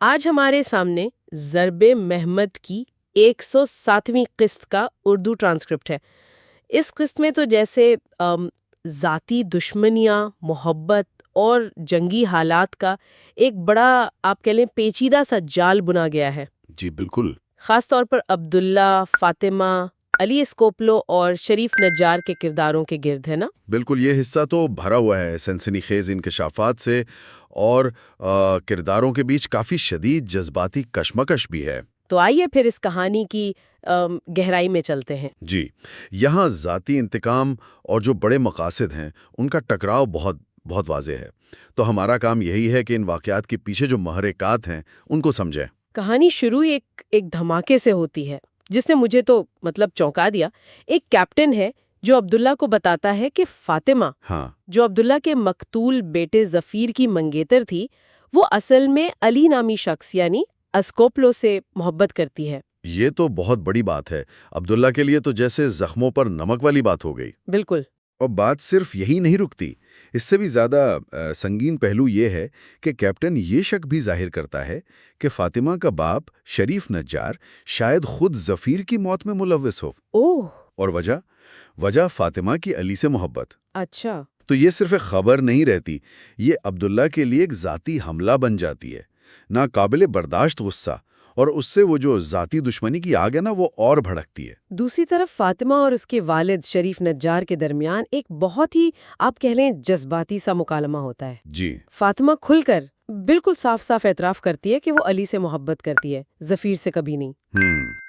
آج ہمارے سامنے ضرب محمد کی 107ویں قسط کا اردو ٹرانسکرپٹ ہے۔ اس قسط میں تو جیسے ذاتی دشمنیاں، محبت اور جنگی حالات کا ایک بڑا آپ کہہ لیں پیچیدہ سا جال بنا گیا ہے۔ جی بالکل۔ خاص طور پر عبداللہ، فاطمہ، علی اسکوپلو اور شریف نجار کے کرداروں کے گرد ہے نا؟ بالکل، یہ حصہ تو بھرا ہوا ہے سنسنی خیز انکشافات سے، اور کرداروں کے بیچ کافی شدید جذباتی کشمکش بھی ہے۔ تو آئیے پھر اس کہانی کی گہرائی میں چلتے ہیں۔ جی، یہاں ذاتی انتقام اور جو بڑے مقاصد ہیں ان کا ٹکراؤ بہت بہت واضح ہے۔ تو ہمارا کام یہی ہے کہ ان واقعات کے پیچھے جو محرکات ہیں ان کو سمجھیں۔ کہانی شروع ایک دھماکے سے ہوتی ہے جس نے مجھے تو چونکا دیا۔ ایک کیپٹن ہے جو عبداللہ کو بتاتا ہے کہ فاطمہ، جو عبداللہ کے مقتول بیٹے ظفیر کی منگیتر تھی، وہ اصل میں علی نامی شخص یعنی اسکوپلو سے محبت کرتی ہے۔ یہ تو بہت بڑی بات ہے، عبداللہ کے لیے تو جیسے زخموں پر نمک والی بات ہو گئی۔ بالکل۔ اور بات صرف یہی نہیں رکتی، اس سے بھی زیادہ سنگین پہلو یہ ہے کہ کیپٹن یہ شک بھی ظاہر کرتا ہے کہ فاطمہ کا باپ شریف نجار شاید خود ظفیر کی موت میں ملوث ہو۔ اور وجہ فاطمہ کی علی سے محبت۔ اچھا۔ تو یہ صرف ایک خبر نہیں رہتی، یہ عبداللہ کے لیے ایک ذاتی حملہ بن جاتی ہے۔ ناقابل برداشت غصہ، اور اس سے وہ جو ذاتی دشمنی کی آگ ہے نا وہ اور بھڑکتی ہے۔ دوسری طرف فاطمہ اور اس کے والد شریف نجار کے درمیان ایک بہت ہی آپ کہہ لیں جذباتی سا مکالمہ ہوتا ہے۔ جی، فاطمہ کھل کر بالکل صاف صاف اعتراف کرتی ہے کہ وہ علی سے محبت کرتی ہے، ظفیر سے کبھی نہیں۔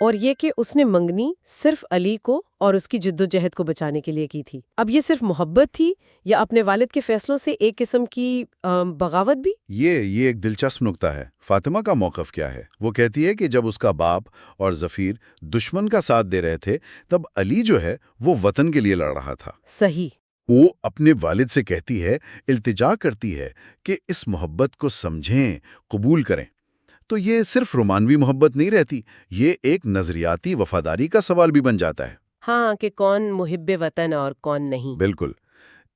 اور یہ کہ اس نے منگنی صرف علی کو اور اس کی جدوجہد کو بچانے کے لیے کی تھی۔ اب یہ صرف محبت تھی یا اپنے والد کے فیصلوں سے ایک قسم کی بغاوت بھی؟ یہ ایک دلچسپ نکتہ ہے۔ فاطمہ کا موقف کیا ہے؟ وہ کہتی ہے کہ جب اس کا باپ اور ظفیر دشمن کا ساتھ دے رہے تھے تب علی جو ہے وہ وطن کے لیے لڑ رہا تھا۔ صحیح۔ وہ اپنے والد سے کہتی ہے، التجا کرتی ہے کہ اس محبت کو سمجھیں، قبول کریں۔ تو یہ صرف رومانوی محبت نہیں رہتی، یہ ایک نظریاتی وفاداری کا سوال بھی بن جاتا ہے۔ ہاں، کہ کون محب وطن اور کون نہیں۔ بالکل۔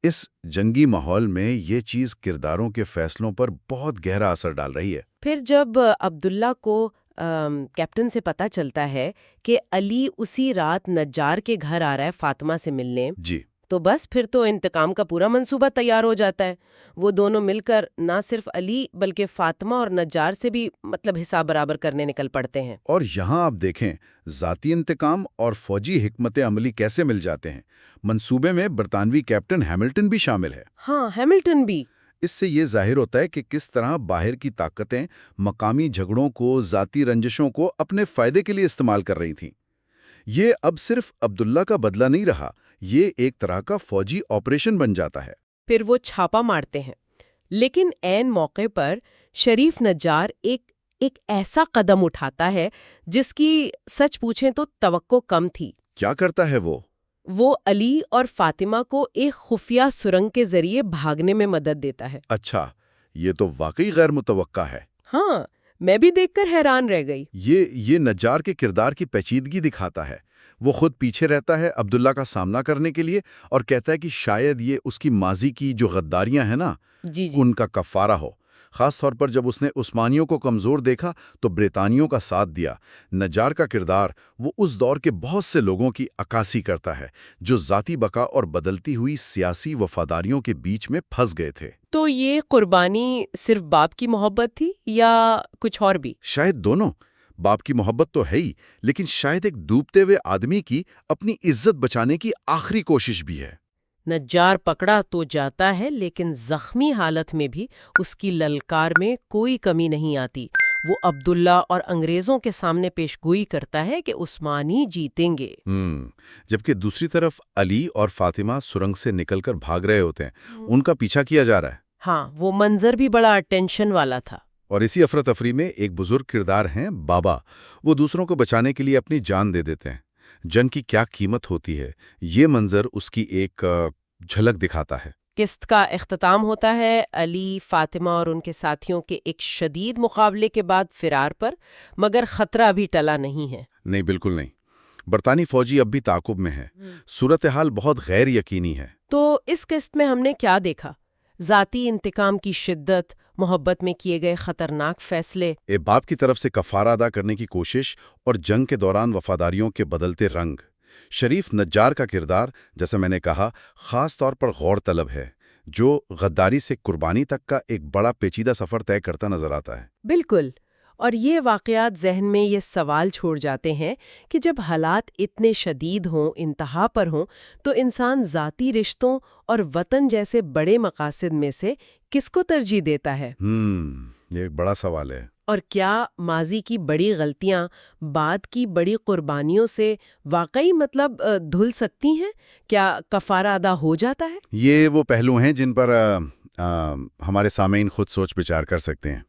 اس جنگی ماحول میں یہ چیز کرداروں کے فیصلوں پر بہت گہرا اثر ڈال رہی ہے۔ پھر جب عبداللہ کو کیپٹن سے پتا چلتا ہے کہ علی اسی رات نجار کے گھر آ رہا ہے فاطمہ سے ملنے، جی، تو بس پھر تو انتقام کا پورا منصوبہ تیار ہو جاتا ہے۔ وہ دونوں مل کر نہ صرف علی بلکہ فاطمہ اور نجار سے بھی حساب برابر کرنے نکل پڑتے ہیں۔ اور یہاں آپ دیکھیں ذاتی انتقام اور فوجی حکمت عملی کیسے مل جاتے ہیں۔ منصوبے میں برطانوی کیپٹن ہیملٹن بھی شامل ہے۔ ہاں، ہیملٹن بھی۔ اس سے یہ ظاہر ہوتا ہے کہ کس طرح باہر کی طاقتیں مقامی جھگڑوں کو، ذاتی رنجشوں کو اپنے فائدے کے لیے استعمال کر رہی تھیں۔ یہ اب صرف عبداللہ کا بدلہ نہیں رہا، یہ ایک طرح کا فوجی آپریشن بن جاتا ہے۔ پھر وہ چھاپا مارتے ہیں، لیکن عین موقع پر شریف نجار ایک ایسا قدم اٹھاتا ہے جس کی سچ پوچھیں تو توقع کم تھی۔ کیا کرتا ہے وہ؟ وہ علی اور فاطمہ کو ایک خفیہ سرنگ کے ذریعے بھاگنے میں مدد دیتا ہے۔ اچھا، یہ تو واقعی غیر متوقع ہے۔ ہاں، میں بھی دیکھ کر حیران رہ گئی۔ یہ نجار کے کردار کی پیچیدگی دکھاتا ہے۔ وہ خود پیچھے رہتا ہے عبداللہ کا سامنا کرنے کے لیے، اور کہتا ہے کہ شاید یہ اس کی ماضی کی جو غداریاں ہیں نا، جی۔ ان کا کفارہ ہو۔ خاص طور پر جب اس نے عثمانیوں کو کمزور دیکھا تو برطانیوں کا ساتھ دیا۔ نجار کا کردار وہ اس دور کے بہت سے لوگوں کی عکاسی کرتا ہے جو ذاتی بقا اور بدلتی ہوئی سیاسی وفاداریوں کے بیچ میں پھنس گئے تھے۔ تو یہ قربانی صرف باپ کی محبت تھی یا کچھ اور بھی؟ شاید دونوں۔ باپ کی محبت تو ہے ہی، لیکن شاید ایک ڈوبتے ہوئے آدمی کی اپنی عزت بچانے کی آخری کوشش بھی ہے۔ نجار پکڑا تو جاتا ہے، لیکن زخمی حالت میں بھی اس کی للکار میں کوئی کمی نہیں آتی۔ وہ عبداللہ اور انگریزوں کے سامنے پیش گوئی کرتا ہے کہ عثمانی جیتیں گے۔ جبکہ دوسری طرف علی اور فاطمہ سرنگ سے نکل کر بھاگ رہے ہوتے ہیں، ان کا پیچھا کیا جا رہا ہے۔ ہاں، وہ منظر بھی بڑا ٹینشن والا تھا۔ اور اسی افراتفری میں ایک بزرگ کردار ہیں بابا، وہ دوسروں کو بچانے کے لیے اپنی جان دے دیتے ہیں۔ جنگ کی کیا قیمت ہوتی ہے، یہ منظر اس کی ایک جھلک دکھاتا ہے۔ قسط کا اختتام ہوتا ہے علی، فاطمہ اور ان کے ساتھیوں کے ایک شدید مقابلے کے بعد فرار پر، مگر خطرہ ابھی ٹلا نہیں ہے۔ نہیں، بالکل نہیں۔ برطانوی فوجی اب بھی تعاقب میں ہے۔ صورتحال بہت غیر یقینی ہے۔ تو اس قسط میں ہم نے کیا دیکھا؟ ذاتی انتقام کی شدت، محبت میں کیے گئے خطرناک فیصلے۔ ایک باپ کی طرف سے کفارہ ادا کرنے کی کوشش اور جنگ کے دوران وفاداریوں کے بدلتے رنگ۔ شریف نجار کا کردار، جیسے میں نے کہا، خاص طور پر غور طلب ہے، جو غداری سے قربانی تک کا ایک بڑا پیچیدہ سفر طے کرتا نظر آتا ہے۔ بالکل، اور یہ واقعات ذہن میں یہ سوال چھوڑ جاتے ہیں کہ جب حالات اتنے شدید ہوں، انتہا پر ہوں، تو انسان ذاتی رشتوں اور وطن جیسے بڑے مقاصد میں سے کس کو ترجیح دیتا ہے؟ یہ ایک بڑا سوال ہے۔ اور کیا ماضی کی بڑی غلطیاں بعد کی بڑی قربانیوں سے واقعی دھل سکتی ہیں؟ کیا کفارہ ادا ہو جاتا ہے؟ یہ وہ پہلو ہیں جن پر ہمارے سامعین خود سوچ بچار کر سکتے ہیں۔